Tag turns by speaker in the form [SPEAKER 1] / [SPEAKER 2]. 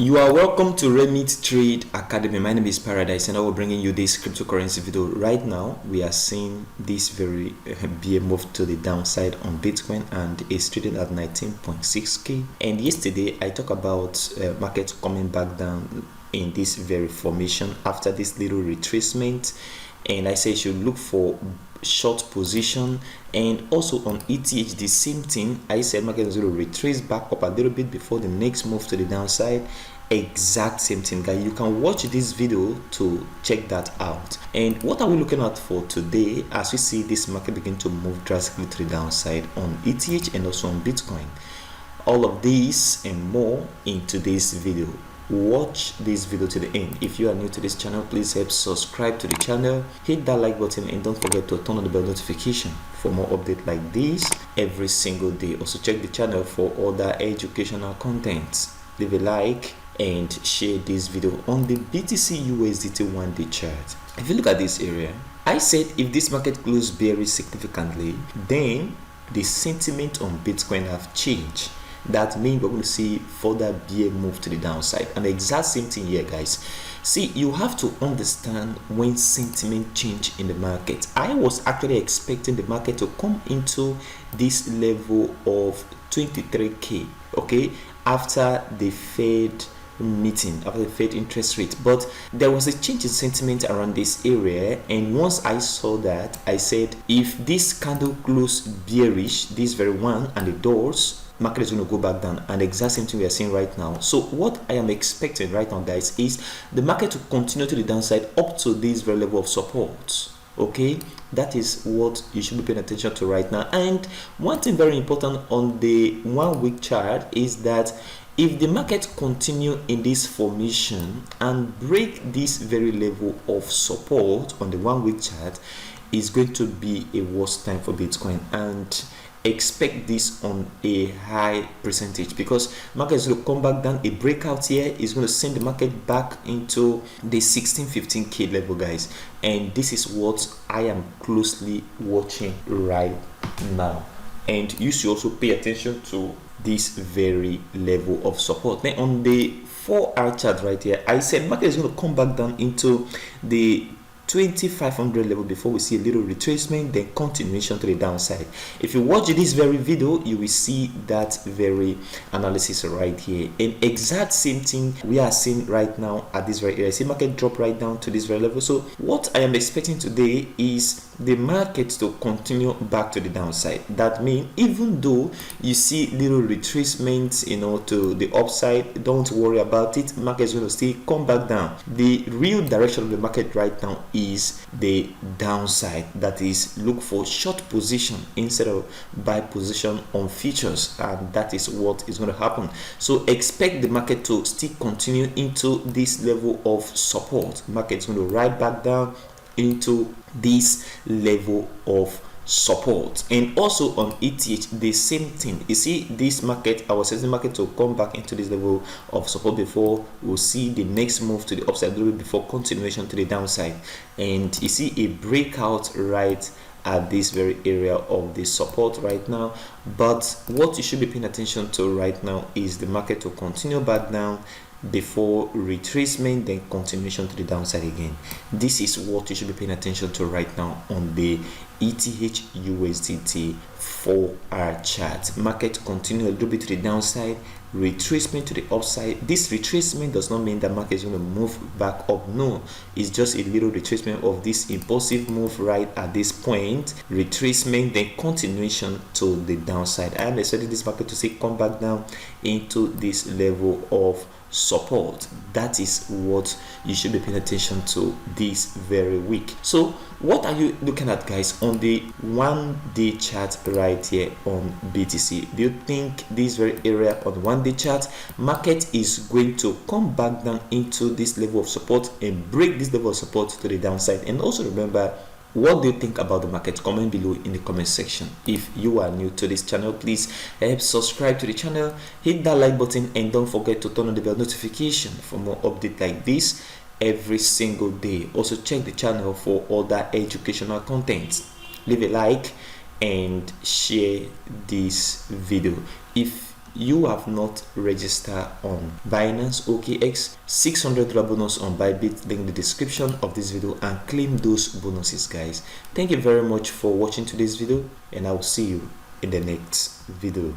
[SPEAKER 1] You are welcome to Remit Trade Academy. My name is Paradise and I will bring you this cryptocurrency video. Right now, we are seeing this very bear move to the downside on Bitcoin, and it's trading at 19.6k. And yesterday, I talked about market coming back down in this very formation after this little retracement, and I say you should look for short position. And also on ETH, the same thing. I said market is going to retrace back up a little bit before the next move to the downside. Exact same thing, guys. You can watch this video to check that out. And what are we looking at for today as we see this market begin to move drastically to the downside on ETH and also on Bitcoin? All of this and more in today's video. Watch this video to the end. If you are new to this channel, please help subscribe to the channel, hit that like button, and don't forget to turn on the bell notification for more updates like this every single day. Also check the channel for other educational contents. Leave a like and share this video on the BTC USDT 1-day chart. If you look at this area, I said if this market closed bearish significantly, then the sentiment on Bitcoin have changed. That means we're going to see further bear move to the downside. And the exact same thing here, guys. See, you have to understand when sentiment change in the market. I was actually expecting the market to come into this level of 23k, okay, after the Fed meeting, after the Fed interest rate, but there was a change in sentiment around this area. And once I saw that, I said if this candle closed bearish, this very one and the doors, market is going to go back down, and the exact same thing we are seeing right now. So what I am expecting right now, guys, is the market to continue to the downside up to this very level of support. Okay, that is what you should be paying attention to right now. And one thing very important on the 1 week chart is that if the market continue in this formation and break this very level of support on the 1 week chart, is going to be a worse time for Bitcoin. And expect this on a high percentage, because market is going to come back down. A breakout here is going to send the market back into the 16-15k level, guys, and this is what I am closely watching right now. And you should also pay attention to this very level of support. Then on the 4-hour chart right here, I said market is going to come back down into the 2500 level before we see a little retracement, then continuation to the downside. If you watch this very video, you will see that very analysis right here. And exact same thing we are seeing right now at this very area. See market drop right down to this very level. So what I am expecting today is the market to continue back to the downside. That means even though you see little retracements, to the upside, don't worry about it. Market is going to still come back down. The real direction of the market right now is the downside. That is, look for short position instead of buy position on futures, and that is what is going to happen. So expect the market to still continue into this level of support. Market is going to ride back down into this level of support. And also on ETH, the same thing. You see this market, I was expecting the market to come back into this level of support before we'll see the next move to the upside, a little bit before continuation to the downside. And you see a breakout right at this very area of the support right now. But what you should be paying attention to right now is the market to continue back down before retracement, then continuation to the downside again. This is what you should be paying attention to right now on the ETH USDT 4-hour chart. Market continue a little bit to the downside, retracement to the upside. This retracement does not mean that market is going to move back up. No, it's just a little retracement of this impulsive move right at this point. Retracement, then continuation to the downside. I am expecting this market to say come back down into this level of support. That is what you should be paying attention to this very week. So what are you looking at, guys, on the 1-day chart right here on BTC? Do you think this very area on the 1-day chart market is going to come back down into this level of support and break this level of support to the downside? And also remember, what do you think about the market? Comment below in the comment section. If you are new to this channel, please help subscribe to the channel, hit that like button, and don't forget to turn on the bell notification for more updates like this every single day. Also check the channel for other educational content. Leave a like and share this video. If you have not registered on Binance OKX, $600 bonus on Bybit, link in the description of this video, and claim those bonuses, guys. Thank you very much for watching today's video, and I will see you in the next video.